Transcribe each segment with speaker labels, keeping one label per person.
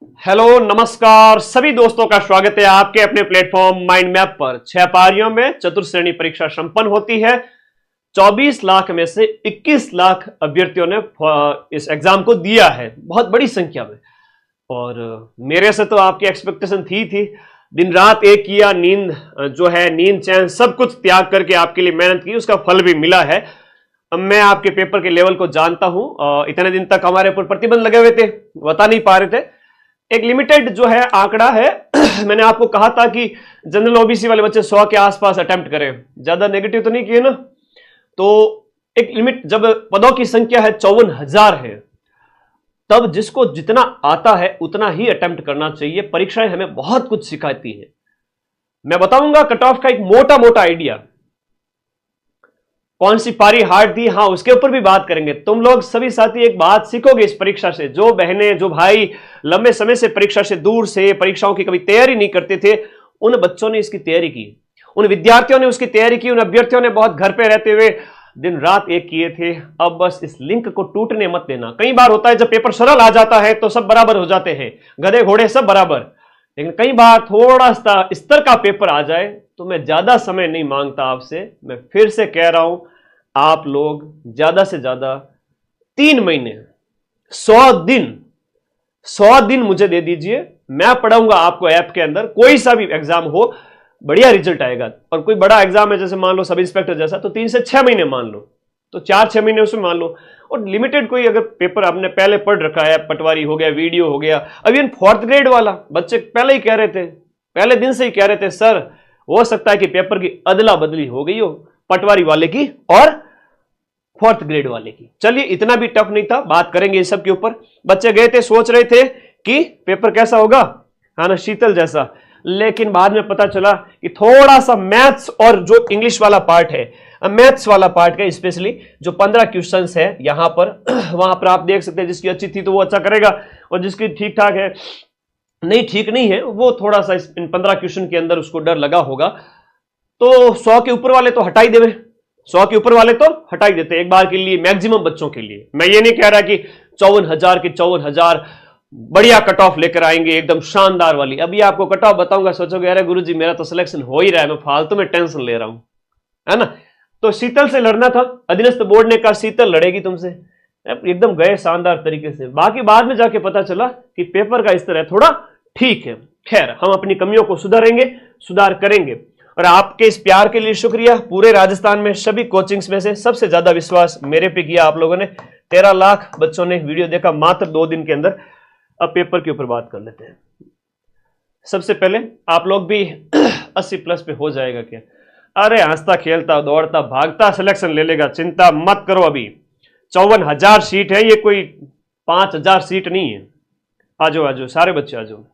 Speaker 1: Hello नमस्कार सभी दोस्तों का स्वागत है आपके अपने प्लेटफॉर्म माइंड मैप पर। 6 पारियों में चतुर्श्रेणी परीक्षा संपन्न होती है। 24 लाख में से 21 लाख अभ्यर्थियों ने इस एग्जाम को दिया है, बहुत बड़ी संख्या में। और मेरे से तो आपकी एक्सपेक्टेशन थी। दिन रात एक किया, नींद चैन सब कुछ त्याग करके आपके लिए मेहनत की, उसका फल भी मिला है। अब मैं आपके पेपर के लेवल को जानता हूं। इतने दिन तक हमारे ऊपर प्रतिबंध लगे हुए थे, बता नहीं पा रहे थे। एक लिमिटेड जो है आंकड़ा है मैंने आपको कहा था कि जनरल ओबीसी वाले बच्चे 100 के आसपास अटेम्प्ट करें, ज्यादा नेगेटिव तो नहीं किए ना। तो एक लिमिट, जब पदों की संख्या है 54,000 है, तब जिसको जितना आता है उतना ही अटेम्प्ट करना चाहिए। परीक्षाएं हमें बहुत कुछ सिखाती है। मैं बताऊंगा कट ऑफ का एक मोटा मोटा आइडिया, कौन सी पारी हार्ड थी, हाँ उसके ऊपर भी बात करेंगे। तुम लोग सभी साथी एक बात सीखोगे इस परीक्षा से। जो बहनें जो भाई लंबे समय से परीक्षा से दूर से परीक्षाओं की कभी तैयारी नहीं करते थे, उन बच्चों ने इसकी तैयारी की, उन विद्यार्थियों ने उसकी तैयारी की, उन अभ्यर्थियों ने बहुत घर पे रहते हुए दिन रात एक किए थे। अब बस इस लिंक को टूटने मत देना। कई बार होता है जब पेपर सरल आ जाता है तो सब बराबर हो जाते हैं, गधे घोड़े सब बराबर, लेकिन कई बार थोड़ा सा स्तर का पेपर आ जाए तो मैं ज्यादा समय नहीं मांगता आपसे। मैं फिर से कह रहा हूं, आप लोग ज्यादा से ज्यादा 3 महीने 100 दिन मुझे दे दीजिए। मैं पढ़ाऊंगा आपको ऐप के अंदर। कोई सा भी एग्जाम हो, बढ़िया रिजल्ट आएगा। और कोई बड़ा एग्जाम है जैसे मान लो सब इंस्पेक्टर जैसा, तो 3 से 6 महीने मान लो, तो 4-6 महीने उसमें मान लो। और लिमिटेड कोई अगर पेपर आपने पहले पढ़ रखा है, पटवारी हो गया, वीडियो हो गया, अभी 4th ग्रेड वाला बच्चे पहले ही कह रहे थे, पहले दिन से ही कह रहे थे सर हो सकता है कि पेपर की अदला बदली हो गई हो, पटवारी वाले की और 4th ग्रेड वाले की। चलिए इतना भी टफ नहीं था, बात करेंगे इस सब के ऊपर। बच्चे गए थे, सोच रहे थे कि पेपर कैसा होगा, हाँ ना, शीतल जैसा। लेकिन बाद में पता चला कि थोड़ा सा मैथ्स और जो इंग्लिश वाला पार्ट है, मैथ्स वाला पार्ट का स्पेशली जो 15 क्वेश्चंस है यहां पर वहां पर आप देख सकते हैं, जिसकी अच्छी थी तो वो अच्छा करेगा, और जिसकी ठीक ठाक है नहीं, ठीक नहीं है, वो थोड़ा सा इन 15 क्वेश्चन के अंदर उसको डर लगा होगा। तो 100 के ऊपर वाले तो हटाई देवे, 100 के ऊपर वाले तो हटाई देते एक बार के लिए, मैक्सिमम बच्चों के लिए। मैं ये नहीं कह रहा कि 54,000 के 54,000 बढ़िया कट ऑफ लेकर आएंगे, एकदम शानदार वाली। अभी आपको कट ऑफ बताऊंगा, सोचोगे अरे गुरुजी मेरा तो सिलेक्शन हो ही रहा है, मैं फालतू में टेंशन ले रहा हूं, है ना। तो शीतल से लड़ना था, अधीनस्थ बोर्ड ने कहा शीतल लड़ेगी तुमसे, एकदम गए शानदार तरीके से। बाकी बाद में जाके पता चला कि पेपर का स्तर है थोड़ा ठीक है। खैर, हम अपनी कमियों को सुधारेंगे, सुधार करेंगे। और आपके इस प्यार के लिए शुक्रिया। पूरे राजस्थान में सभी कोचिंग्स में से सबसे ज्यादा विश्वास मेरे पे किया आप लोगों ने। 13 लाख बच्चों ने वीडियो देखा मात्र 2 दिन के अंदर। अब पेपर के ऊपर बात कर लेते हैं। सबसे पहले आप लोग भी 80 प्लस पे हो जाएगा क्या? अरे हंसता खेलता दौड़ता भागता सिलेक्शन ले लेगा, चिंता मत करो। अभी 54,000 सीट है, ये कोई 5,000 सीट नहीं है। आजो आजो सारे बच्चे आजो।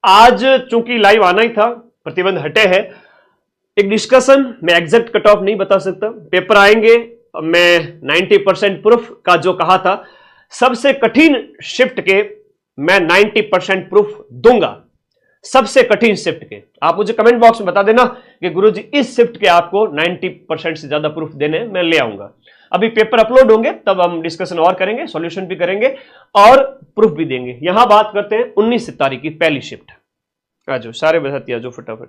Speaker 1: आज चूंकि लाइव आना ही था, प्रतिबंध हटे हैं, एक डिस्कशन, मैं एग्जैक्ट कट ऑफ नहीं बता सकता। पेपर आएंगे, मैं 90% प्रूफ का जो कहा था, सबसे कठिन शिफ्ट के मैं 90% प्रूफ दूंगा, सबसे कठिन शिफ्ट के। आप मुझे कमेंट बॉक्स में बता देना कि गुरुजी इस शिफ्ट के आपको 90% से ज्यादा प्रूफ देने मैं ले आऊंगा। अभी पेपर अपलोड होंगे तब हम डिस्कशन और करेंगे, सॉल्यूशन भी करेंगे और प्रूफ भी देंगे। यहां बात करते हैं 19 तारीख की पहली शिफ्ट। आजो सारे बता जो फटाफट।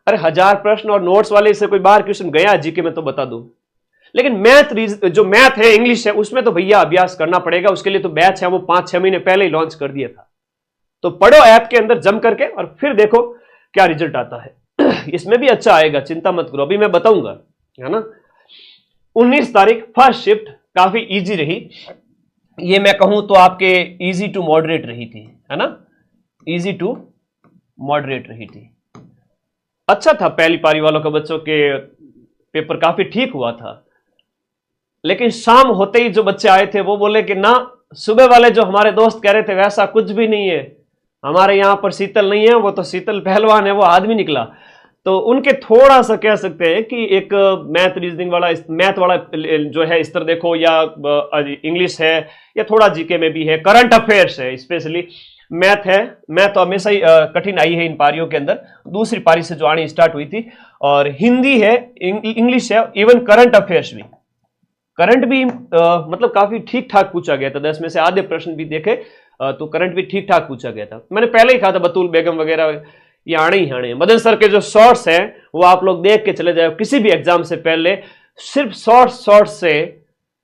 Speaker 1: अरे 1000 प्रश्न और नोट्स वाले से कोई बाहर क्वेश्चन गया जीके में तो बता दूं, लेकिन जो मैथ है, इंग्लिश है, उसमें तो भैया अभ्यास करना पड़ेगा। उसके लिए तो बैच है, वो 5-6 महीने पहले ही लॉन्च कर दिया था। तो पढ़ो ऐप के अंदर जम करके और फिर देखो क्या रिजल्ट आता है। इसमें भी अच्छा आएगा, चिंता मत करो, अभी मैं बताऊंगा, है ना। 19 तारीख फर्स्ट शिफ्ट काफी इजी रही। ये मैं कहूं तो आपके इजी टू मॉडरेट रही थी, है ना, इजी टू मॉडरेट रही थी। अच्छा था, पहली पारी वालों का बच्चों के पेपर काफी ठीक हुआ था। लेकिन शाम होते ही जो बच्चे आए थे वो बोले कि ना, सुबह वाले जो हमारे दोस्त कह रहे थे वैसा कुछ भी नहीं है, हमारे यहां पर शीतल नहीं है, वो तो शीतल पहलवान है, वो आदमी निकला। तो उनके थोड़ा सा कह सकते हैं कि एक मैथ रीजनिंग वाला, मैथ वाला जो है स्तर देखो, या इंग्लिश है, या थोड़ा जीके में भी है, करंट अफेयर्स है, स्पेशली मैथ है। मैथ तो हमेशा ही कठिन आई है इन पारियों के अंदर, दूसरी पारी से जो आनी स्टार्ट हुई थी। और हिंदी है, इंग्लिश है, इवन करंट अफेयर्स भी, करंट भी मतलब काफी ठीक ठाक पूछा गया था। 10 में से आधे प्रश्न भी देखे तो करंट भी ठीक ठाक पूछा गया था। मैंने पहले ही कहा था बतूल बेगम वगैरह ये आने ही आने। मदन सर के जो शॉर्ट्स हैं वो आप लोग देख के चले जाओ, किसी भी एग्जाम से पहले सिर्फ शॉर्ट्स से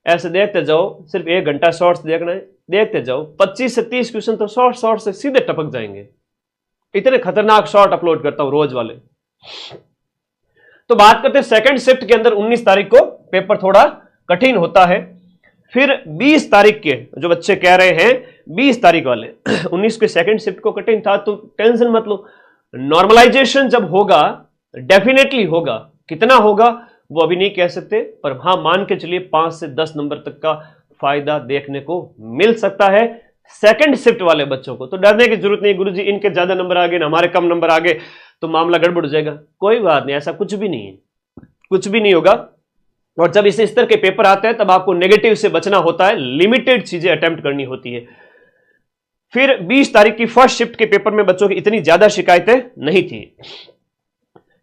Speaker 1: ऐसे देखते जाओ, सिर्फ 1 घंटा शॉर्ट्स देखना है, देखते जाओ 25 से 30 क्वेश्चन तो शॉर्ट से सीधे टपक जाएंगे। इतने खतरनाक शॉर्ट अपलोड करता हूं रोज वाले। तो बात करते हैं सेकंड शिफ्ट के अंदर 19 तारीख को पेपर थोड़ा कठिन होता है। फिर 20 तारीख के जो बच्चे कह रहे हैं 20 तारीख वाले 19 के सेकंड शिफ्ट को कठिन था, तो टेंशन मत लो। नॉर्मलाइजेशन जब होगा डेफिनेटली होगा, कितना होगा वो अभी नहीं कह सकते, पर हां मान के चलिए 5 से 10 नंबर तक का फायदा देखने को मिल सकता है सेकंड शिफ्ट वाले बच्चों को। तो डरने की जरूरत नहीं, गुरुजी इनके ज्यादा नंबर आ गए ना हमारे कम नंबर आ गए तो मामला गड़बड़ हो जाएगा। कोई बात नहीं, ऐसा कुछ भी नहीं है, कुछ भी नहीं होगा। और जब इस स्तर के पेपर आते हैं तब आपको नेगेटिव से बचना होता है, लिमिटेड चीजें अटेम्प्ट करनी होती है। फिर 20 तारीख की फर्स्ट शिफ्ट के पेपर में बच्चों की इतनी ज्यादा शिकायतें नहीं थी।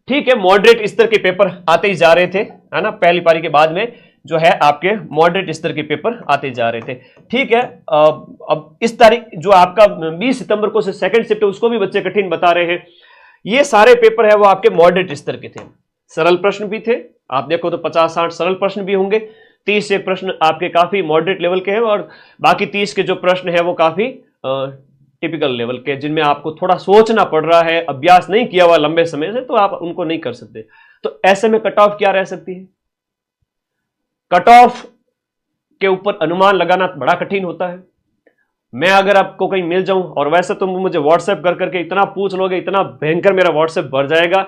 Speaker 1: ठीक है, मॉडरेट स्तर के पेपर आते ही जा रहे थे, है ना, पहली पारी के बाद में जो है आपके मॉडरेट स्तर के पेपर आते जा रहे थे। ठीक है, अब इस तारीख जो आपका 20 सितंबर को से सेकंड शिफ्ट है उसको भी बच्चे कठिन बता रहे हैं। ये सारे पेपर है वो आपके मॉडरेट स्तर के थे, सरल प्रश्न भी थे, आप देखो तो 50-60 सरल प्रश्न भी होंगे, 30 से प्रश्न आपके काफी मॉडरेट लेवल के हैं और बाकी 30 के जो प्रश्न है वो काफी टिपिकल लेवल के, जिनमें आपको थोड़ा सोचना पड़ रहा है, अभ्यास नहीं किया हुआ लंबे समय से, तो आप उनको नहीं कर सकते। तो ऐसे में कट ऑफ क्या रह सकती है? कट ऑफ के ऊपर अनुमान लगाना बड़ा कठिन होता है। मैं अगर आपको कहीं मिल जाऊं, और वैसे तो मुझे व्हाट्सएप कर करके इतना पूछ लोगे, इतना भयंकर मेरा व्हाट्सएप भर जाएगा,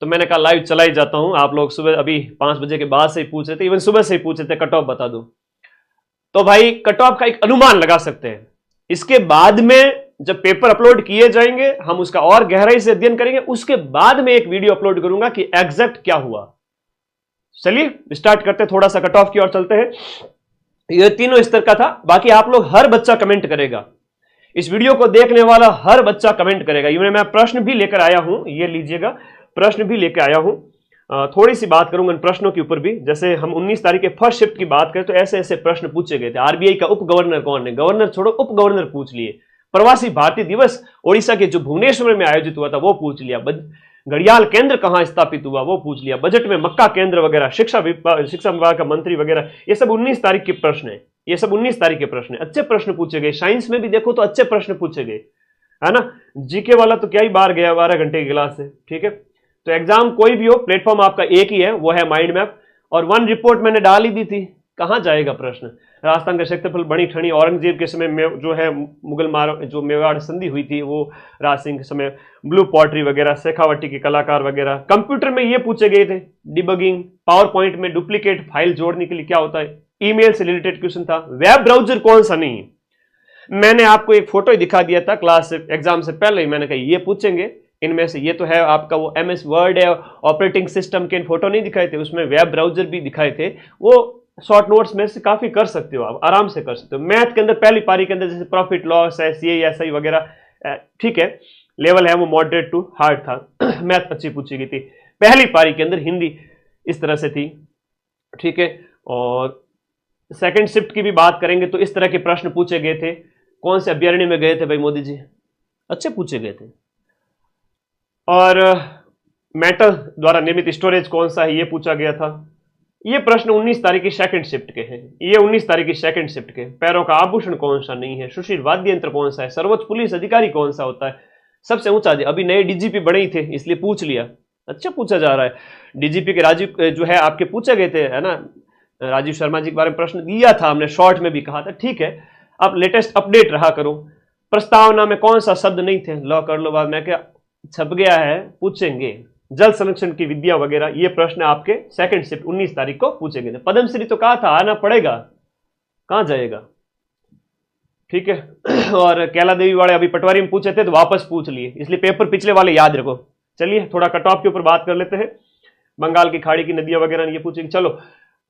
Speaker 1: तो मैंने कहा लाइव चला ही जाता हूं। आप लोग सुबह अभी 5 बजे के बाद से ही पूछ रहे थे, इवन सुबह से ही पूछ रहे थे कट ऑफ बता दो, तो भाई कट ऑफ का एक अनुमान लगा सकते हैं। इसके बाद में जब पेपर अपलोड किए जाएंगे हम उसका और गहराई से अध्ययन करेंगे, उसके बाद में एक वीडियो अपलोड करूंगा कि एग्जैक्ट क्या हुआ। चलिए स्टार्ट करते हैं, थोड़ा सा कट ऑफ की ओर चलते हैं। ये तीनों स्तर का था, बाकी आप लोग हर बच्चा कमेंट करेगा, इस वीडियो को देखने वाला हर बच्चा कमेंट करेगा। इवन मैं प्रश्न भी लेकर आया हूं, ये लीजिएगा, प्रश्न भी लेकर आया हूं। थोड़ी सी बात करूंगा इन प्रश्नों के ऊपर भी। जैसे हम 19 तारीख के फर्स्ट शिफ्ट की बात करें तो ऐसे ऐसे प्रश्न पूछे गए थे। आरबीआई का उप गवर्नर कौन है? गवर्नर छोड़ो, उप गवर्नर पूछ लिए। प्रवासी भारतीय दिवस ओडिशा के जो भुवनेश्वर में आयोजित हुआ था वो पूछ लिया। घड़ियाल केंद्र कहां स्थापित हुआ वो पूछ लिया। बजट में मक्का केंद्र वगैरह, शिक्षा विभाग का मंत्री वगैरह, ये सब 19 तारीख के प्रश्न है, ये सब 19 तारीख के प्रश्न है। अच्छे प्रश्न पूछे गए, साइंस में भी देखो तो अच्छे प्रश्न पूछे गए, है ना। जीके वाला तो क्या ही बाहर गया 12 घंटे की क्लास से। ठीक है, तो एग्जाम कोई भी हो, प्लेटफॉर्म आपका एक ही है, वो है माइंड मैप। और 1 रिपोर्ट मैंने डाल ही दी थी, कहां जाएगा प्रश्न। राजस्थान का क्षेत्रफल बड़ी ठनी, औरंगजेब के समय में जो है मुगल जो मेवाड़ संधि हुई थी वो राज सिंह के समय, ब्लू पॉटरी वगैरह, शेखावटी के कलाकार वगैरह। कंप्यूटर में ये पूछे गए थे, डिबगिंग, पावर पॉइंट में डुप्लीकेट फाइल जोड़ने के लिए क्या होता है, ईमेल से रिलेटेड क्वेश्चन था। वेब ब्राउजर कौन सा नहीं, मैंने आपको एक फोटो ही दिखा दिया था क्लास एग्जाम से पहले ही, मैंने कहा ये पूछेंगे इनमें से। ये तो है आपका वो MS वर्ड है, ऑपरेटिंग सिस्टम के फोटो नहीं दिखाए थे, उसमें वेब ब्राउजर भी दिखाए थे। वो शॉर्ट नोट्स में से काफी कर सकते हो, आप आराम से कर सकते हो। मैथ के अंदर पहली पारी के अंदर जैसे प्रॉफिट लॉस है, CI वगैरह, ठीक है, लेवल है वो मॉडरेट टू हार्ड था। मैथ अच्छी पूछी गई थी पहली पारी के अंदर, हिंदी इस तरह से थी। ठीक है, और सेकंड शिफ्ट की भी बात करेंगे तो इस तरह के प्रश्न पूछे गए थे। कौन से अभ्यारण्य में गए थे भाई मोदी जी, अच्छे पूछे गए थे। और मेटल द्वारा निर्मित स्टोरेज कौन सा है, ये पूछा गया था। ये प्रश्न 19 तारीख की सेकंड शिफ्ट के हैं, ये 19 तारीख की सेकंड शिफ्ट के। पैरों का आभूषण कौन सा नहीं है, सुशील वाद्य यंत्र कौन सा है, सर्वोच्च पुलिस अधिकारी कौन सा होता है, सबसे ऊंचा, अभी नए DGP बने ही थे इसलिए पूछ लिया, अच्छा पूछा जा रहा है। DGP के राजीव जो है आपके पूछे गए थे, है ना, राजीव शर्मा जी के बारे में प्रश्न दिया था हमने, शॉर्ट में भी कहा था। ठीक है, अब लेटेस्ट अपडेट रहा करो। प्रस्तावना में कौन सा शब्द नहीं थे, लॉ कर लो, बाद में क्या छप गया है, पूछेंगे। जल संरक्षण की विद्या वगैरह, ये प्रश्न आपके सेकंड शिफ्ट 19 तारीख को पूछे गए थे। पद्मश्री तो कहा था आना पड़ेगा, कहां जाएगा। ठीक है, और कैला देवी वाले अभी पटवारी में पूछे थे तो वापस पूछ लिए, इसलिए पेपर पिछले वाले याद रखो। चलिए थोड़ा कट ऑफ के ऊपर बात कर लेते हैं। बंगाल की खाड़ी की नदियां वगैरह ये पूछेंगे। चलो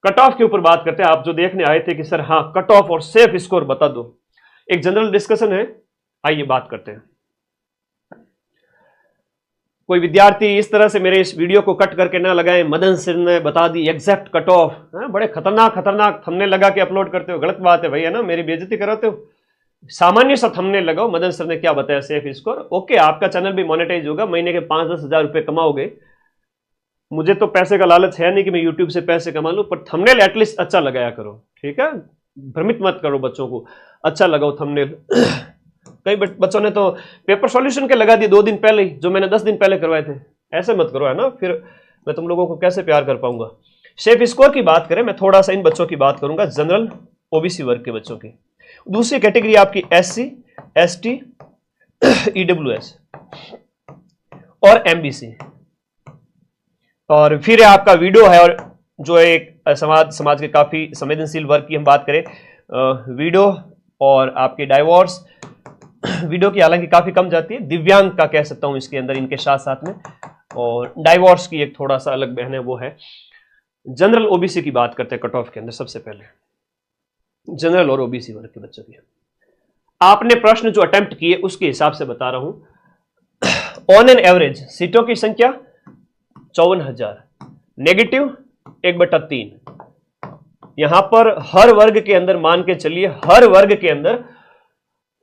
Speaker 1: कट ऑफ के ऊपर बात करते हैं। आप जो देखने आए थे कि सर हाँ कट ऑफ और सेफ स्कोर बता दो, एक जनरल डिस्कशन है, आइए बात करते हैं। कोई विद्यार्थी इस तरह से मेरे इस वीडियो को कट करके ना लगाएं, मदन सिर ने बता दी एग्जैक्ट कट ऑफ, बड़े खतरनाक थंबनेल लगा के अपलोड करते हो, गलत बात है भाई, है ना, मेरी बेइज्जती कराते हो। सामान्य सा थंबनेल लगाओ, मदन सर ने क्या बताया सेफ स्कोर, ओके आपका चैनल भी मोनेटाइज होगा, महीने के 5-10 हजार रुपए कमाओगे। मुझे तो पैसे का लालच है नहीं कि मैं यूट्यूब से पैसे कमा लूं, पर थंबनेल एटलीस्ट अच्छा लगाया करो, ठीक है। भ्रमित मत करो बच्चों को, अच्छा लगाओ थंबनेल। कई बच्चों ने तो पेपर सॉल्यूशन के लगा दिए 2 दिन पहले ही, जो मैंने 10 दिन पहले करवाए थे। ऐसे मत करो, है ना, फिर मैं तुम लोगों को कैसे प्यार कर पाऊंगा। सेफ स्कोर की बात करें, मैं थोड़ा सा इन बच्चों की बात करूंगा, जनरल ओबीसी वर्ग के बच्चों की। दूसरी कैटेगरी आपकी SC, ST, EWS और MBC। और फिर आपका वीडियो है, और जो एक समाज के काफी संवेदनशील वर्ग की हम बात करें, वीडियो और आपके डाइवोर्स। वीडियो की हालांकि काफी कम जाती है, दिव्यांग का कह सकता हूं इसके अंदर, इनके साथ साथ में, और डाइवोर्स की एक थोड़ा सा अलग बहन है, वो है। जनरल ओबीसी की बात करते हैं कट ऑफ के अंदर। सबसे पहले जनरल और ओबीसी वर्ग के बच्चों की आपने प्रश्न जो अटेम्प्ट किए उसके हिसाब से बता रहा हूं। ऑन एन एवरेज सीटों की संख्या 54,000, नेगेटिव 1/3। यहां पर हर वर्ग के अंदर मान के चलिए, हर वर्ग के अंदर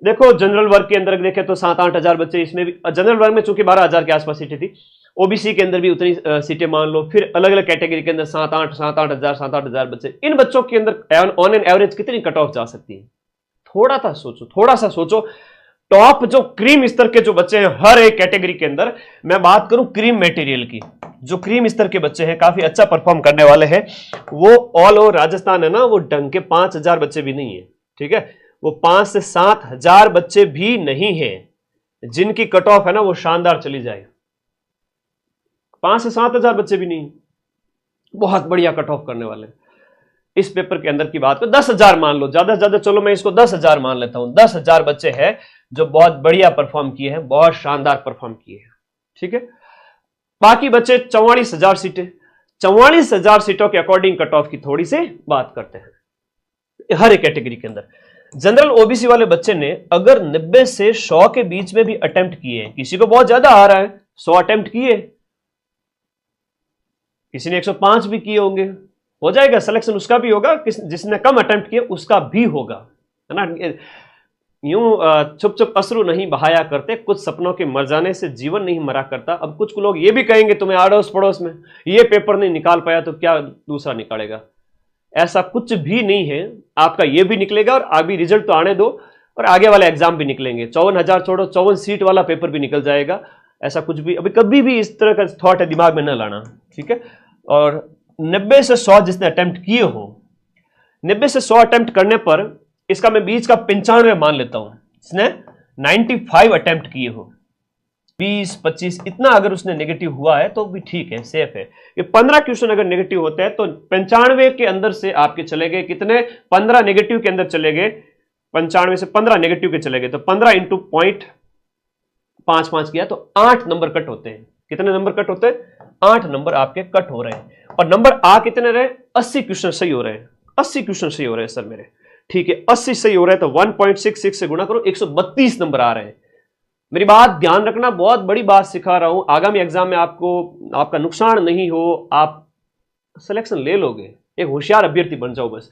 Speaker 1: देखो, जनरल वर्ग के अंदर देखें तो 7-8 हजार बच्चे, इसमें भी जनरल वर्ग में चूंकि 12,000 के आसपास सीटें थी, ओबीसी के अंदर भी उतनी सीटें मान लो, फिर अलग अलग कैटेगरी के अंदर 7-8 हजार बच्चे। इन बच्चों के अंदर ऑन एन एवरेज कितनी कट ऑफ जा सकती है? थोड़ा सा सोचो। टॉप जो क्रीम स्तर के जो बच्चे हैं हर एक कैटेगरी के अंदर, मैं बात करूं क्रीम मटेरियल की, जो क्रीम स्तर के बच्चे हैं, काफी अच्छा परफॉर्म करने वाले हैं, वो ऑल ओवर राजस्थान है ना, वो ढंग के 5,000 बच्चे भी नहीं है, ठीक है। वो 5 से 7 हजार बच्चे भी नहीं है जिनकी कट ऑफ है ना वो शानदार चली जाए। 5 से 7 हजार बच्चे भी नहीं, बहुत बढ़िया कट ऑफ करने वाले। इस पेपर के अंदर की बात करो, 10,000 मान लो, ज्यादा से ज्यादा चलो मैं इसको 10,000 मान लेता हूं। 10,000 बच्चे हैं जो बहुत बढ़िया परफॉर्म किए हैं, बहुत शानदार परफॉर्म किए हैं, ठीक है। बाकी बच्चे 44,000 सीटें, 44,000 सीटों के अकॉर्डिंग कट ऑफ की थोड़ी सी बात करते हैं हर एक कैटेगरी के अंदर। जनरल ओबीसी वाले बच्चे ने अगर 90 से 100 के बीच में भी अटेम्प्ट किए, किसी को बहुत ज्यादा आ रहा है, 100 अटेम्प्ट किए, किसी ने 105 भी किए होंगे, हो जाएगा सिलेक्शन, उसका भी होगा। जिसने कम अटेम्प्ट किए उसका भी होगा, है ना। यूं चुप चुप अश्रु नहीं बहाया करते, कुछ सपनों के मर जाने से जीवन नहीं मरा करता। अब कुछ लोग ये भी कहेंगे तुम्हें आड़ोस पड़ोस में ये पेपर नहीं निकाल पाया तो क्या दूसरा निकालेगा, ऐसा कुछ भी नहीं है। आपका ये भी निकलेगा और अभी रिजल्ट तो आने दो, और आगे वाले एग्जाम भी निकलेंगे। 54,000 छोड़ो, 54 सीट वाला पेपर भी निकल जाएगा। ऐसा कुछ भी अभी कभी भी इस तरह का थॉट है दिमाग में न लाना, ठीक है। और 90 से 100 जिसने अटेम्प्ट किए हो, 90 से 100 अटेम्प्ट करने पर इसका मैं बीच का 95 मान लेता हूं, इसने 95 अटेम्प्ट किए हो, 20-25 इतना अगर उसने नेगेटिव हुआ है तो भी ठीक है, सेफ है। ये 15 क्वेश्चन अगर नेगेटिव होते हैं तो 95 के अंदर से आपके चले गए कितने, 15 नेगेटिव के अंदर चले गए, 95 से 15 नेगेटिव के चले गए, तो 15 इंटू 0.55 किया तो 8 नंबर कट होते हैं। कितने नंबर कट होते हैं? 8 नंबर आपके कट हो रहे हैं। और नंबर आ कितने रहे? 80 क्वेश्चन सही हो रहे हैं। 80 क्वेश्चन सही हो रहे हैं सर मेरे, ठीक है, 80 सही हो रहे हैं तो 1.66 से गुणा करो, 132 नंबर आ रहे हैं। मेरी बात ध्यान रखना, बहुत बड़ी बात सिखा रहा हूं, आगामी एग्जाम में आपको आपका नुकसान नहीं हो, आप सिलेक्शन ले लोगे, एक होशियार अभ्यर्थी बन जाओ बस।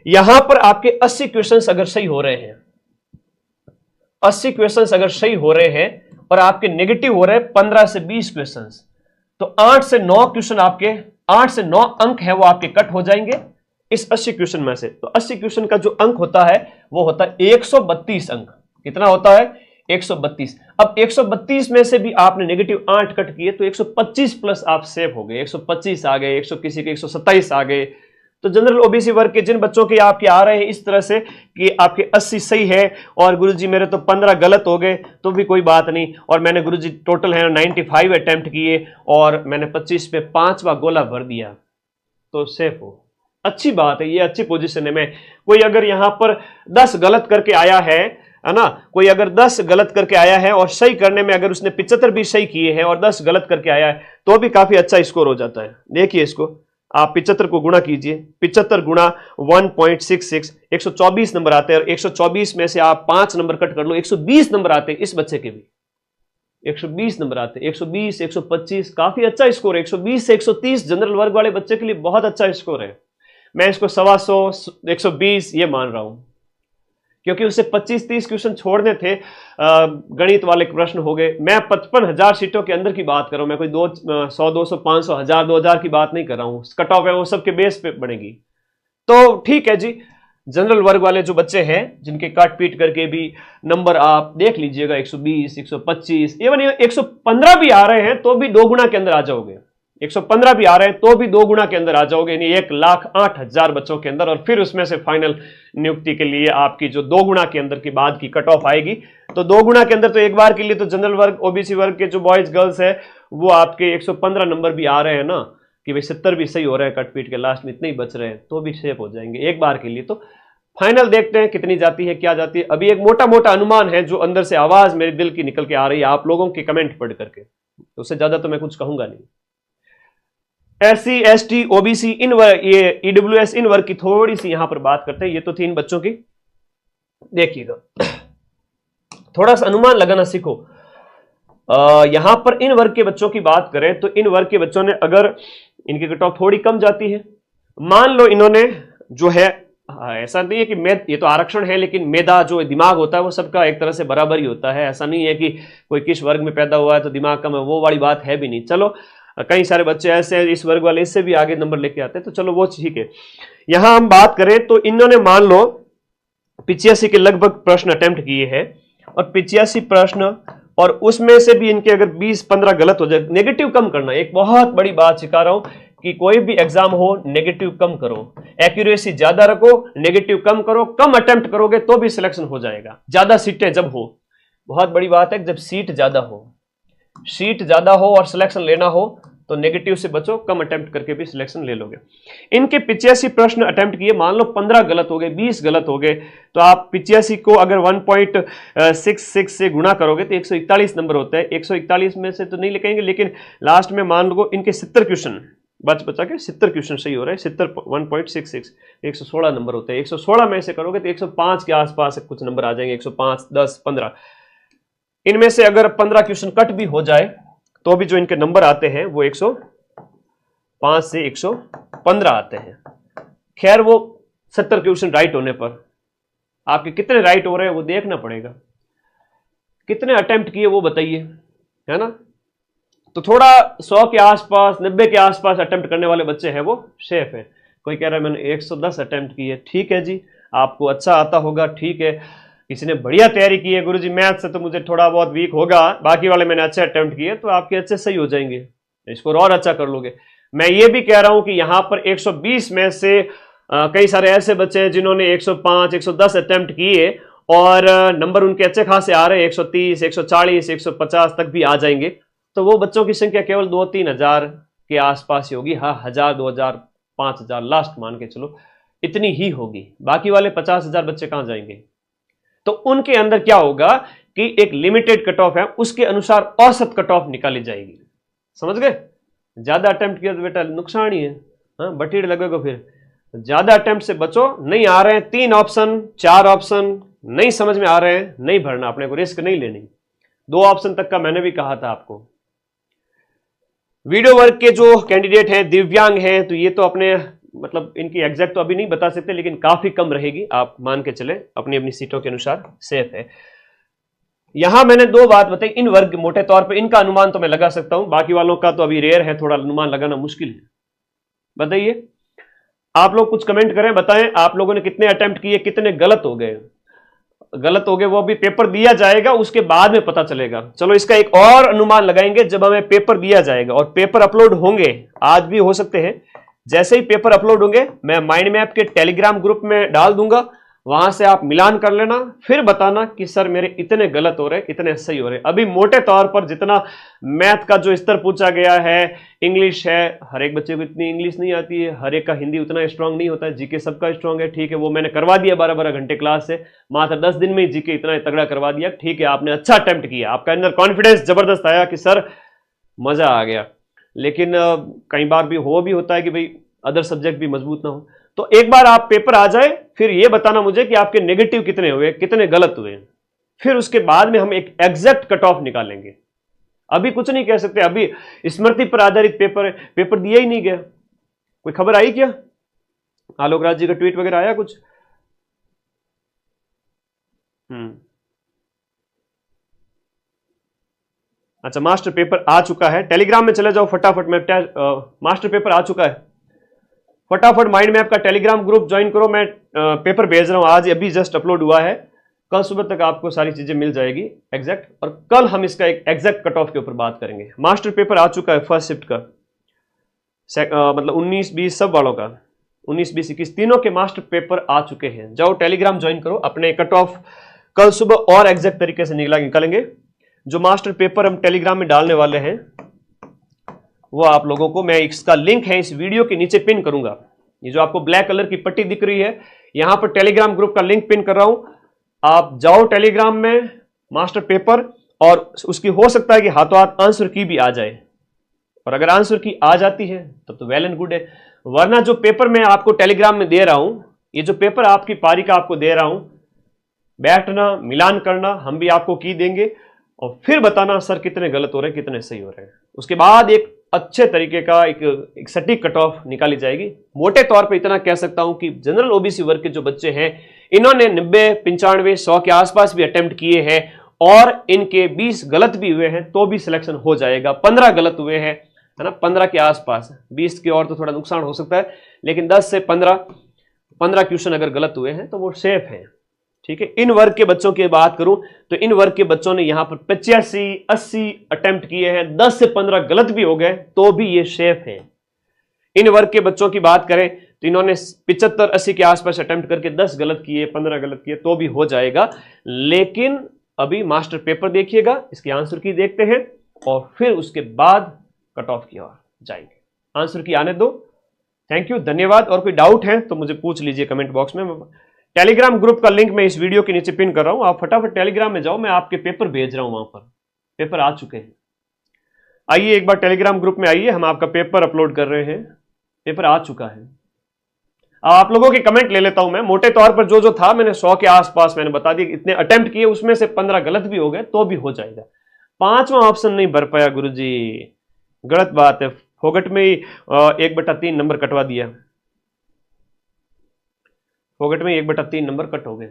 Speaker 1: यहां पर आपके 80 क्वेश्चंस अगर सही हो रहे हैं, 80 क्वेश्चंस अगर सही हो रहे हैं और आपके नेगेटिव हो रहे हैं 15 से 20 क्वेश्चंस, तो 8 से 9 क्वेश्चन आपके, 8 से 9 अंक है वो आपके कट हो जाएंगे इस 80 क्वेश्चन में से। तो 80 क्वेश्चन का जो अंक होता है वो होता है 132 अंक। कितना होता है? 132। अब 132 में से भी आपने नेगेटिव 8 कट किए तो 125 प्लस आप सेव हो गए, 125 आ गए, 100 किसी के 127 आ गए। तो जनरल ओबीसी वर्ग के जिन बच्चों के आपके आ रहे हैं इस तरह से कि आपके 80 सही है और गुरुजी मेरे तो 15 गलत हो गए, तो भी कोई बात नहीं, और मैंने गुरुजी टोटल है 95 अटेम्प्ट किए और मैंने 25 पे 5वां गोला भर दिया, तो सेफ हो। अच्छी बात है, ये अच्छी पोजीशन है। मैं कोई अगर यहां पर 10 गलत करके आया है ना, कोई अगर 10 गलत करके आया है और सही करने में अगर उसने 75 भी सही किए हैं और 10 गलत करके आया है तो भी काफी अच्छा स्कोर हो जाता है। देखिए इसको आप 75 को गुणा कीजिए, 75 गुणा 1.66, 124 नंबर आते हैं, और 124 में से आप 5 नंबर कट कर लो, 120 नंबर आते हैं। इस बच्चे के भी 120 नंबर आते हैं, 120, 125, काफी अच्छा स्कोर है। 120 से 130 जनरल वर्ग वाले बच्चे के लिए बहुत अच्छा स्कोर है। मैं इसको 125, 120 ये मान रहा हूं, क्योंकि उसे 25-30 क्वेश्चन छोड़ने थे। गणित वाले प्रश्न हो गए। मैं 55,000 सीटों के अंदर की बात कर रहा हूं, मैं कोई 100, 200, 500, 1000, 2000 की बात नहीं कर रहा हूं। कट ऑफ है वो सबके बेस पे बढ़ेगी। तो ठीक है जी, जनरल वर्ग वाले जो बच्चे हैं जिनके काट पीट करके भी नंबर आप देख लीजिएगा 120, 125, इवन 115 भी आ रहे हैं तो भी 2 गुना के अंदर आ जाओगे। 115 भी आ रहे हैं तो भी 2 गुना के अंदर आ जाओगे, यानी 1,08,000 बच्चों के अंदर। और फिर उसमें से फाइनल नियुक्ति के लिए आपकी जो 2 गुना के अंदर की बाद की कट ऑफ आएगी, तो 2 गुना के अंदर तो एक बार के लिए तो जनरल वर्ग ओबीसी वर्ग के जो बॉयज गर्ल्स है वो आपके 115 नंबर भी आ रहे हैं ना, कि भाई 70 भी सही हो रहे हैं, कट पीट के लास्ट में इतने ही बच रहे हैं, तो भी सेफ हो जाएंगे एक बार के लिए। तो फाइनल देखते हैं कितनी जाती है, क्या जाती है। अभी एक मोटा मोटा अनुमान है जो अंदर से आवाज मेरे दिल की निकल के आ रही है आप लोगों के कमेंट पढ़ करके, तो उससे ज्यादा तो मैं कुछ कहूंगा नहीं। SC, ST, OBC इन वर्ग, ये EWS इन वर्ग की थोड़ी सी यहां पर बात करते हैं। ये तो थी इन बच्चों की, देखिएगा थोड़ा सा अनुमान लगाना सीखो। यहां पर इन वर्ग के बच्चों की बात करें तो इन वर्ग के बच्चों ने अगर इनकी कट ऑफ थोड़ी कम जाती है, मान लो इन्होंने जो है, ऐसा नहीं है कि ये तो आरक्षण है, लेकिन मेधा जो दिमाग होता है वो सबका एक तरह से बराबर ही होता है। ऐसा नहीं है कि कोई किस वर्ग में पैदा हुआ है तो दिमाग कम है, वो वाली बात है भी नहीं। चलो कई सारे बच्चे ऐसे हैं इस वर्ग वाले इससे भी आगे नंबर लेके आते हैं, तो चलो वो ठीक है। यहां हम बात करें तो इन्होंने मान लो 85 के लगभग प्रश्न अटेम्प्ट किए हैं, और 85 प्रश्न, और उसमें से भी इनके अगर 20-15 गलत हो जाए, नेगेटिव कम करना एक बहुत बड़ी बात सिखा रहा हूं कि कोई भी एग्जाम हो नेगेटिव कम करो, एक्यूरेसी ज्यादा रखो, नेगेटिव कम करो। कम अटेम्प्ट करोगे तो भी सिलेक्शन हो जाएगा। ज्यादा सीटें जब हो, बहुत बड़ी बात है, जब सीट ज्यादा हो और सिलेक्शन लेना हो तो नेगेटिव से बचो, कम अटेम्प्ट करके भी सिलेक्शन ले लोगे। इनके 85 प्रश्न अटेम्प्ट किए, मान लो 15 गलत हो गए, 20 गलत हो गए, तो आप 85 को अगर 1.66 से गुणा करोगे तो 141 नंबर होता है। 141 में से तो नहीं लिखेंगे, लेकिन लास्ट में मान लो इनके 70 क्वेश्चन बचा के 70 क्वेश्चन सही हो रहा है, 70 1.66 116 नंबर होते हैं। 116 में से करोगे तो 105 के आसपास कुछ नंबर आ जाएंगे, 105, 10, 15। इनमें से अगर 15 क्वेश्चन कट भी हो जाए तो भी जो इनके नंबर आते हैं वो 105 से 115 आते हैं। खैर वो 70 क्वेश्चन राइट होने पर आपके कितने राइट हो रहे हैं वो देखना पड़ेगा, कितने अटेम्प्ट किए वो बताइए, है ना। तो थोड़ा 100 के आसपास, 90 के आसपास अटेम्प्ट करने वाले बच्चे हैं वो सेफ है। कोई कह रहा है मैंने 110 अटेम्प्ट किए, ठीक है जी, आपको अच्छा आता होगा, ठीक है। किसी ने बढ़िया तैयारी की है, गुरुजी मैथ से तो मुझे थोड़ा बहुत वीक होगा, बाकी वाले मैंने अच्छे अटेम्प्ट किए, तो आपके अच्छे सही हो जाएंगे, स्कोर और अच्छा कर लोगे। मैं ये भी कह रहा हूं कि यहां पर 120 में से कई सारे ऐसे बच्चे हैं जिन्होंने 105, 110 अटेम्प्ट किए और नंबर उनके अच्छे खासे आ रहे हैं, 130, 140, 150 तक भी आ जाएंगे। तो वो बच्चों की संख्या केवल 2-3 हजार के आसपास ही होगी। हाँ, 1000, 2000, 5000 लास्ट मान के चलो, इतनी ही होगी। बाकी वाले 50,000 बच्चे कहां जाएंगे। तो उनके अंदर क्या होगा कि एक लिमिटेड कट ऑफ है, उसके अनुसार औसत कट ऑफ निकाली जाएगी। समझ गए। ज्यादा अटेम्प्ट किया तो बेटा नुकसान ही है, हाँ, बटीड़ लगेगा। फिर ज्यादा अटेम्प्ट से बचो। नहीं आ रहे हैं 3 ऑप्शन, 4 ऑप्शन नहीं समझ में आ रहे हैं, नहीं भरना, अपने को रिस्क नहीं लेनी। 2 ऑप्शन तक का मैंने भी कहा था आपको। वीडियो वर्क के जो कैंडिडेट हैं, दिव्यांग हैं, तो ये तो अपने मतलब इनकी एग्जैक्ट तो अभी नहीं बता सकते, लेकिन काफी कम रहेगी, आप मान के चले, अपनी अपनी सीटों के अनुसार सेफ है। यहां मैंने 2 बात बताई। इन वर्ग मोटे तौर पे इनका अनुमान तो मैं लगा सकता हूं, बाकी वालों का तो अभी रेयर है, थोड़ा अनुमान लगाना मुश्किल है। बताइए आप लोग, कुछ कमेंट करें, बताएं आप लोगों ने कितने अटेम्प्ट किए, कितने गलत हो गए। गलत हो गए वो अभी पेपर दिया जाएगा उसके बाद में पता चलेगा। चलो इसका एक और अनुमान लगाएंगे जब हमें पेपर दिया जाएगा और पेपर अपलोड होंगे, आज भी हो सकते हैं। जैसे ही पेपर अपलोड होंगे मैं माइंड मैप के टेलीग्राम ग्रुप में डाल दूंगा, वहां से आप मिलान कर लेना, फिर बताना कि सर मेरे इतने गलत हो रहे, इतने सही हो रहे। अभी मोटे तौर पर जितना मैथ का जो स्तर पूछा गया है, इंग्लिश है, हर एक बच्चे को इतनी इंग्लिश नहीं आती है, हर एक का हिंदी उतना स्ट्रांग नहीं होता है, जीके सबका स्ट्रांग है, ठीक है, वो मैंने करवा दिया 12-12 घंटे क्लास से, मात्र 10 दिन में ही जीके इतना तगड़ा करवा दिया, ठीक है, आपने अच्छा अटेम्प्ट किया, आपका अंदर कॉन्फिडेंस जबरदस्त आया कि सर मजा आ गया। लेकिन कई बार भी होता है कि भाई अदर सब्जेक्ट भी मजबूत ना हो। तो एक बार आप पेपर आ जाए, फिर ये बताना मुझे कि आपके नेगेटिव कितने हुए, कितने गलत हुए, फिर उसके बाद में हम एक एग्जैक्ट कट ऑफ निकालेंगे। अभी कुछ नहीं कह सकते, अभी स्मृति पर आधारित पेपर दिया ही नहीं गया। कोई खबर आई क्या, आलोक राज जी का ट्वीट वगैरह आया कुछ? अच्छा, मास्टर पेपर आ चुका है, टेलीग्राम में चले जाओ फटाफट। में मास्टर पेपर आ चुका है, फटाफट माइंड मैप का टेलीग्राम ग्रुप ज्वाइन करो। मैं पेपर भेज रहा हूं, आज अभी जस्ट अपलोड हुआ है, कल सुबह तक आपको सारी चीजें मिल जाएगी एग्जैक्ट, और कल हम इसका एक एग्जैक्ट कट ऑफ के ऊपर बात करेंगे। मास्टर पेपर आ चुका है फर्स्ट शिफ्ट का, मतलब 19, 20 सब वालों का, 19, 20, 21 तीनों के मास्टर पेपर आ चुके हैं। जाओ टेलीग्राम ज्वाइन करो, अपने कट ऑफ कल सुबह और एग्जैक्ट तरीके से निकालेंगे। जो मास्टर पेपर हम टेलीग्राम में डालने वाले हैं वो आप लोगों को मैं, इसका लिंक है इस वीडियो के नीचे पिन करूंगा। ये जो आपको ब्लैक कलर की पट्टी दिख रही है, यहां पर टेलीग्राम ग्रुप का लिंक पिन कर रहा हूं। आप जाओ टेलीग्राम में, मास्टर पेपर, और उसकी हो सकता है कि हाथों हाथ आंसर की भी आ जाए, और अगर आंसर की आ जाती है तब तो वेल एंड गुड है। वरना जो पेपर मैं आपको टेलीग्राम में दे रहा हूं, ये जो पेपर आपकी पारी का आपको दे रहा हूं, बैठना, मिलान करना, हम भी आपको की देंगे, और फिर बताना सर कितने गलत हो रहे हैं, कितने सही हो रहे हैं। उसके बाद एक अच्छे तरीके का एक सटीक कट ऑफ निकाली जाएगी। मोटे तौर पे इतना कह सकता हूं कि जनरल ओबीसी वर्ग के जो बच्चे हैं, इन्होंने 90, 95, 100 के आसपास भी अटेम्प्ट किए हैं, और इनके 20 गलत भी हुए हैं तो भी सिलेक्शन हो जाएगा। 15 गलत हुए हैं, है ना, 15 के आसपास, 20 की और तो थोड़ा नुकसान हो सकता है, लेकिन 10 से 15 क्वेश्चन अगर गलत हुए हैं तो वो सेफ है। ठीक है, इन वर्ग के बच्चों की बात करूं तो इन वर्ग के बच्चों ने यहां पर 85, 80 अटेम्प्ट किए हैं, 10 से 15 गलत भी हो गए तो भी ये सेफ है। इन वर्ग के बच्चों की बात करें तो इन्होंने 75, 80 के आसपास अटेम्प्ट करके 10 गलत किए, 15 गलत किए तो भी हो जाएगा। लेकिन अभी मास्टर पेपर देखिएगा, इसके आंसर की देखते हैं, और फिर उसके बाद कट ऑफ की ओर जाएंगे। आंसर की आने दो। थैंक यू, धन्यवाद। और कोई डाउट है तो मुझे पूछ लीजिए कमेंट बॉक्स में। टेलीग्राम ग्रुप का लिंक मैं इस वीडियो के नीचे पिन कर रहा हूं, आप फटाफट टेलीग्राम में जाओ, मैं आपके पेपर भेज रहा हूं, वहां पर पेपर आ चुके हैं। आइए एक बार टेलीग्राम ग्रुप में आइए, हम आपका पेपर अपलोड कर रहे हैं, पेपर आ चुका है। आप लोगों के कमेंट ले लेता हूं मैं। मोटे तौर पर जो था मैंने 100 के आसपास मैंने बता दिया, इतने अटेम्प्ट किए, उसमें से 15 गलत भी हो गए तो भी हो जाएगा। 5वां ऑप्शन नहीं भर पाया गुरुजी, गलत बात है, फोगट में ही 1/3 नंबर कटवा दिया, फोगट में 1/3 नंबर कट हो गए।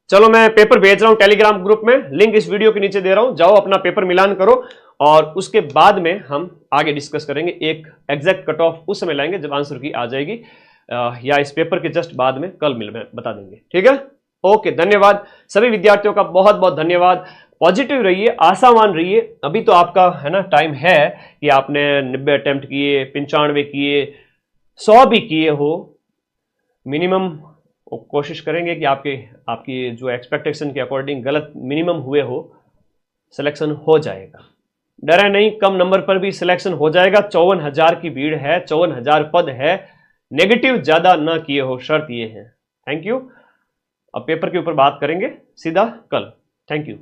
Speaker 1: चलो मैं पेपर भेज रहा हूं टेलीग्राम ग्रुप में, लिंक इस वीडियो के नीचे दे रहा हूं, जाओ अपना पेपर मिलान करो, और उसके बाद में हम आगे डिस्कस करेंगे। एक एग्जैक्ट कट ऑफ उस समय लाएंगे जब आंसर की आ जाएगी, या इस पेपर के जस्ट बाद में, कल मिल में बता देंगे। ठीक है, ओके, धन्यवाद सभी विद्यार्थियों का, बहुत बहुत धन्यवाद। पॉजिटिव रहिए, आशावान रहिए। अभी तो आपका है ना टाइम है कि आपने 90 अटेम्प्ट किए, 95 किए, 100 भी किए हो, मिनिमम कोशिश करेंगे कि आपकी जो एक्सपेक्टेशन के अकॉर्डिंग गलत मिनिमम हुए हो, सिलेक्शन हो जाएगा। डरे नहीं, कम नंबर पर भी सिलेक्शन हो जाएगा। 54,000 की भीड़ है, 54,000 पद है, नेगेटिव ज्यादा ना किए हो, शर्त ये है। Thank you. अब पेपर के ऊपर बात करेंगे सीधा कल। Thank you.